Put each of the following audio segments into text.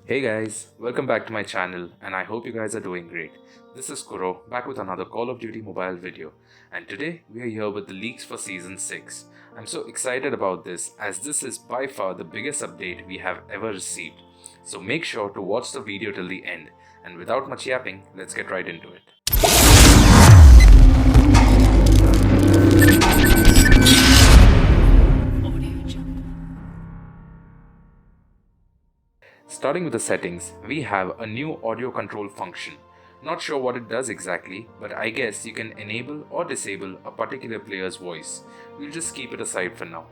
Hey guys, welcome back to my channel and I hope you guys are doing great. This is Kuro back with another Call of Duty mobile video, and today we are here with the leaks for Season 6. I'm so excited about this as this is by far the biggest update we have ever received. So make sure to watch the video till the end, and without much yapping, let's get right into it. Starting with the settings, we have a new audio control function. Not sure what it does exactly, but I guess you can enable or disable a particular player's voice. We'll just keep it aside for now.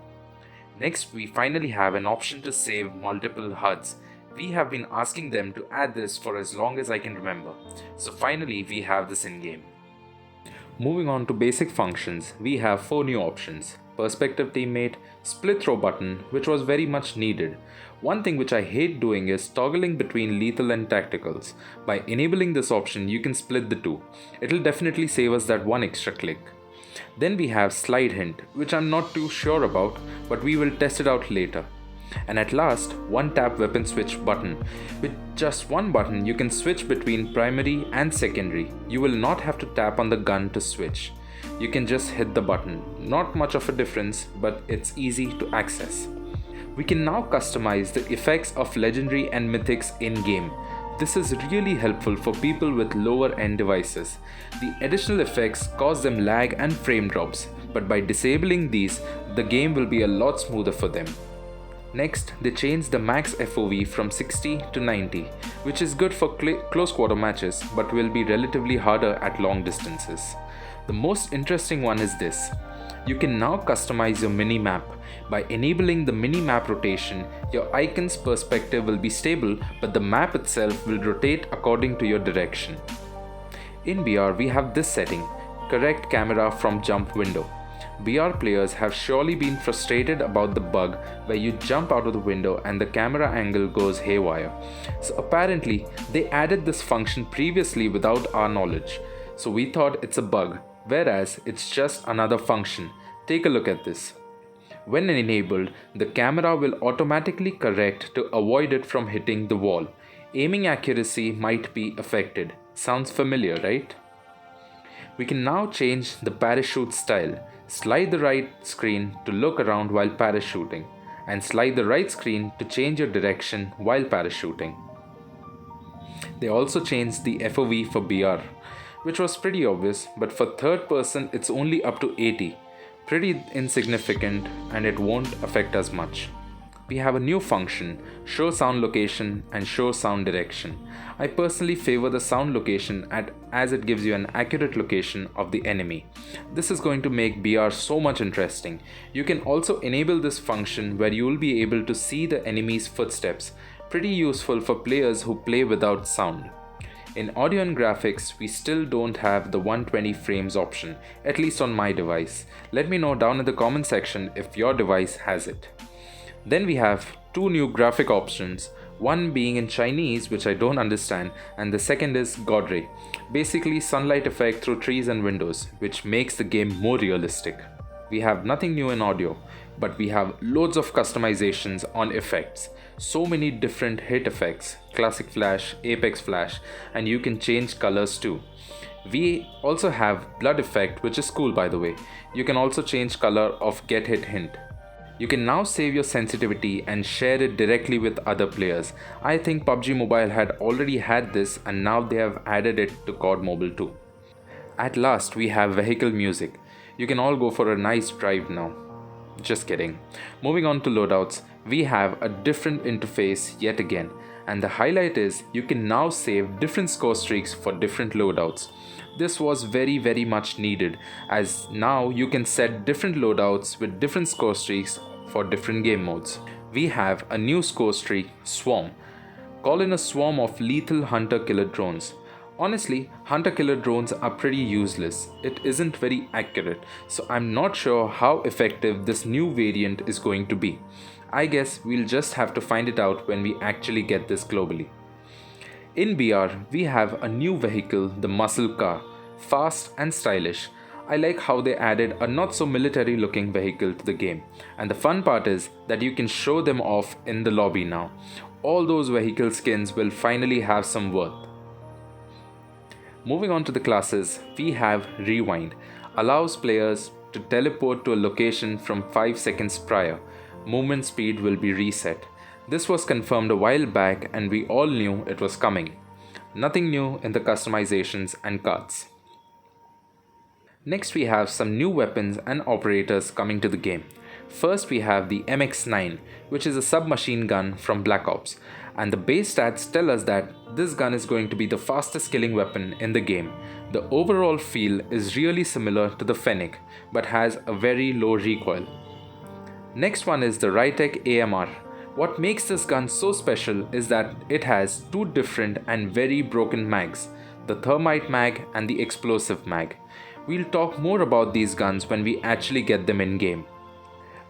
Next, we finally have an option to save multiple HUDs. We have been asking them to add this for as long as I can remember. So finally, we have this in-game. Moving on to basic functions, we have 4 new options. Perspective teammate, split throw button, which was very much needed. One thing which I hate doing is toggling between lethal and tacticals. By enabling this option, you can split the two. It'll definitely save us that one extra click. Then we have slide hint, which I'm not too sure about, but we will test it out later. And at last, one tap weapon switch button. With just one button, you can switch between primary and secondary. You will not have to tap on the gun to switch. You can just hit the button. Not much of a difference, but it's easy to access. We can now customize the effects of legendary and mythics in-game. This is really helpful for people with lower end devices. The additional effects cause them lag and frame drops, but by disabling these, the game will be a lot smoother for them. Next, they changed the max FOV from 60 to 90, which is good for close quarter matches but will be relatively harder at long distances. The most interesting one is this. You can now customize your mini-map. By enabling the mini-map rotation, your icon's perspective will be stable, but the map itself will rotate according to your direction. In VR, we have this setting, correct camera from jump window. VR players have surely been frustrated about the bug where you jump out of the window and the camera angle goes haywire. So apparently, they added this function previously without our knowledge. So we thought it's a bug, whereas it's just another function. Take a look at this. When enabled, the camera will automatically correct to avoid it from hitting the wall. Aiming accuracy might be affected. Sounds familiar, right? We can now change the parachute style. Slide the right screen to look around while parachuting, and slide the right screen to change your direction while parachuting. They also changed the FOV for BR, which was pretty obvious, but for third person it's only up to 80. Pretty insignificant, and it won't affect us much. We have a new function, show sound location and show sound direction. I personally favor the sound location as it gives you an accurate location of the enemy. This is going to make BR so much interesting. You can also enable this function where you will be able to see the enemy's footsteps. Pretty useful for players who play without sound. In audio and graphics, we still don't have the 120 frames option, at least on my device. Let me know down in the comment section if your device has it. Then we have 2 new graphic options, one being in Chinese, which I don't understand, and the second is God Ray, basically sunlight effect through trees and windows, which makes the game more realistic. We have nothing new in audio, but we have loads of customizations on effects. So many different hit effects, classic flash, apex flash, and you can change colors too. We also have blood effect, which is cool by the way. You can also change color of get hit hint. You can now save your sensitivity and share it directly with other players. I think PUBG Mobile had already had this, and now they have added it to COD Mobile too. At last, we have vehicle music. You can all go for a nice drive now. Just kidding. Moving on to loadouts, we have a different interface yet again, and the highlight is you can now save different score streaks for different loadouts. This was very much needed, as now you can set different loadouts with different score streaks for different game modes. We have a new score streak, Swarm. Call in a swarm of lethal hunter-killer drones. Honestly, hunter-killer drones are pretty useless. It isn't very accurate, so I'm not sure how effective this new variant is going to be. I guess we'll just have to find it out when we actually get this globally. In BR, we have a new vehicle, the muscle car, fast and stylish. I like how they added a not so military looking vehicle to the game, and the fun part is that you can show them off in the lobby now. all those vehicle skins will finally have some worth. Moving on to the classes, we have Rewind, allows players to teleport to a location from 5 seconds prior. Movement speed will be reset. This was confirmed a while back and we all knew it was coming. Nothing new in the customizations and cards. Next we have some new weapons and operators coming to the game. First we have the MX-9, which is a submachine gun from Black Ops, and the base stats tell us that this gun is going to be the fastest killing weapon in the game. The overall feel is really similar to the Fennec, but has a very low recoil. Next one is the Rytec AMR. What makes this gun so special is that it has two different and very broken mags, the thermite mag and the explosive mag. We'll talk more about these guns when we actually get them in game.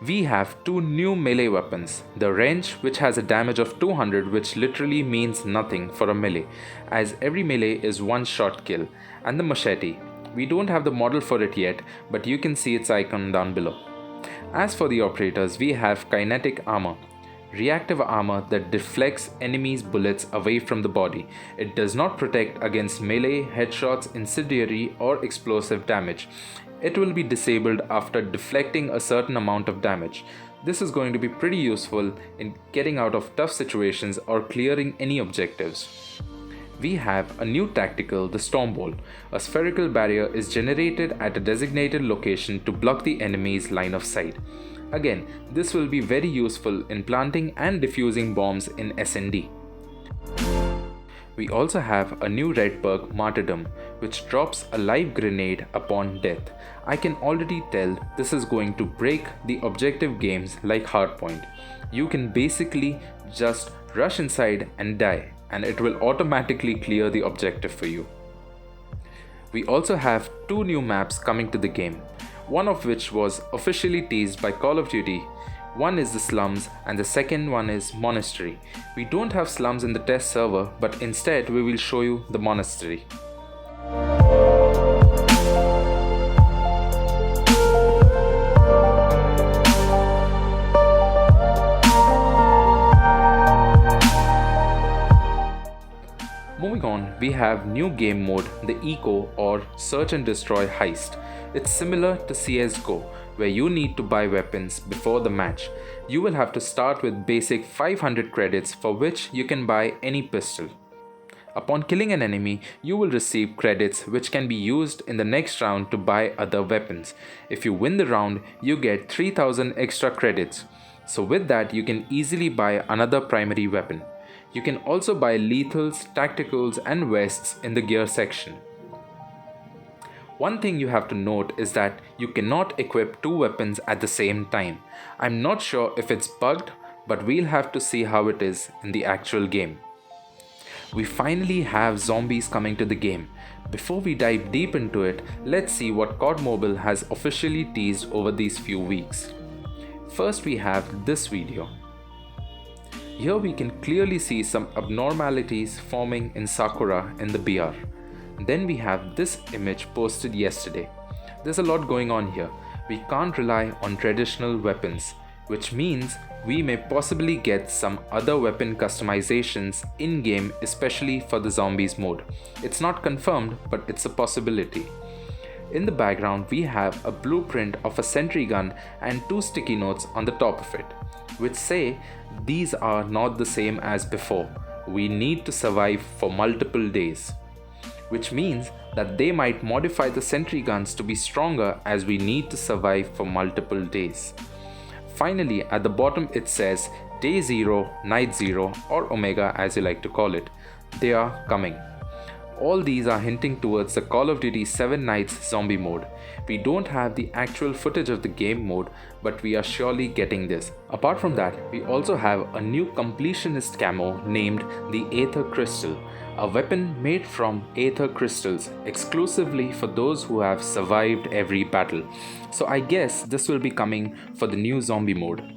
We have two new melee weapons, the wrench, which has a damage of 200, which literally means nothing for a melee, as every melee is one shot kill, and the machete. We don't have the model for it yet, but you can see its icon down below. As for the operators, we have kinetic armor, reactive armor that deflects enemies' bullets away from the body. It does not protect against melee, headshots, incendiary or explosive damage. It will be disabled after deflecting a certain amount of damage. This is going to be pretty useful in getting out of tough situations or clearing any objectives. We have a new tactical, the Storm Ball. A spherical barrier is generated at a designated location to block the enemy's line of sight. Again, this will be very useful in planting and defusing bombs in S&D. We also have a new red perk, Martyrdom, which drops a live grenade upon death. I can already tell this is going to break the objective games like Hardpoint. You can basically just rush inside and die, and it will automatically clear the objective for you. We also have two new maps coming to the game, one of which was officially teased by Call of Duty. One is the Slums and the second one is Monastery. We don't have Slums in the test server, but instead we will show you the Monastery. Moving on, we have new game mode, the Eco or Search and Destroy Heist. It's similar to CSGO, where you need to buy weapons before the match. You will have to start with basic 500 credits, for which you can buy any pistol. Upon killing an enemy, you will receive credits which can be used in the next round to buy other weapons. If you win the round, you get 3000 extra credits. So with that, you can easily buy another primary weapon. You can also buy lethals, tacticals and vests in the gear section. One thing you have to note is that you cannot equip two weapons at the same time. I'm not sure if it's bugged, but we'll have to see how it is in the actual game. We finally have zombies coming to the game. Before we dive deep into it, let's see what COD Mobile has officially teased over these few weeks. First we have this video. Here we can clearly see some abnormalities forming in Sakura in the BR. Then we have this image posted yesterday. There's a lot going on here. We can't rely on traditional weapons, which means we may possibly get some other weapon customizations in-game, especially for the zombies mode. It's not confirmed, but it's a possibility. In the background, we have a blueprint of a sentry gun and two sticky notes on the top of it, which say these are not the same as before. We need to survive for multiple days. Which means that they might modify the sentry guns to be stronger as we need to survive for multiple days. Finally, at the bottom it says Day 0, Night 0 or Omega as you like to call it. They are coming. All these are hinting towards the Call of Duty 7 Nights zombie mode. We don't have the actual footage of the game mode, but we are surely getting this. Apart from that, we also have a new completionist camo named the Aether Crystal, a weapon made from Aether Crystals exclusively for those who have survived every battle. So I guess this will be coming for the new zombie mode.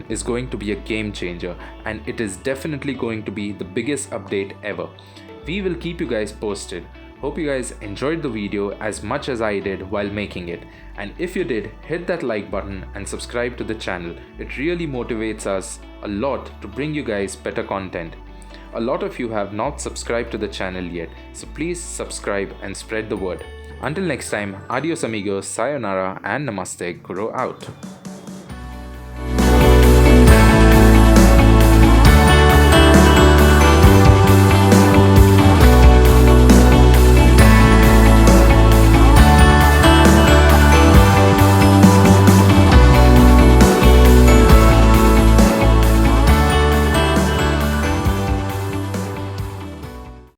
is going to be a game changer, and it is definitely going to be the biggest update ever. We will keep you guys posted. Hope you guys enjoyed the video as much as I did while making it, and if you did, hit that like button and subscribe to the channel. It really motivates us a lot to bring you guys better content. A lot of you have not subscribed to the channel yet, so please subscribe and spread the word. Until next time, adios amigos, sayonara and namaste, Guru out.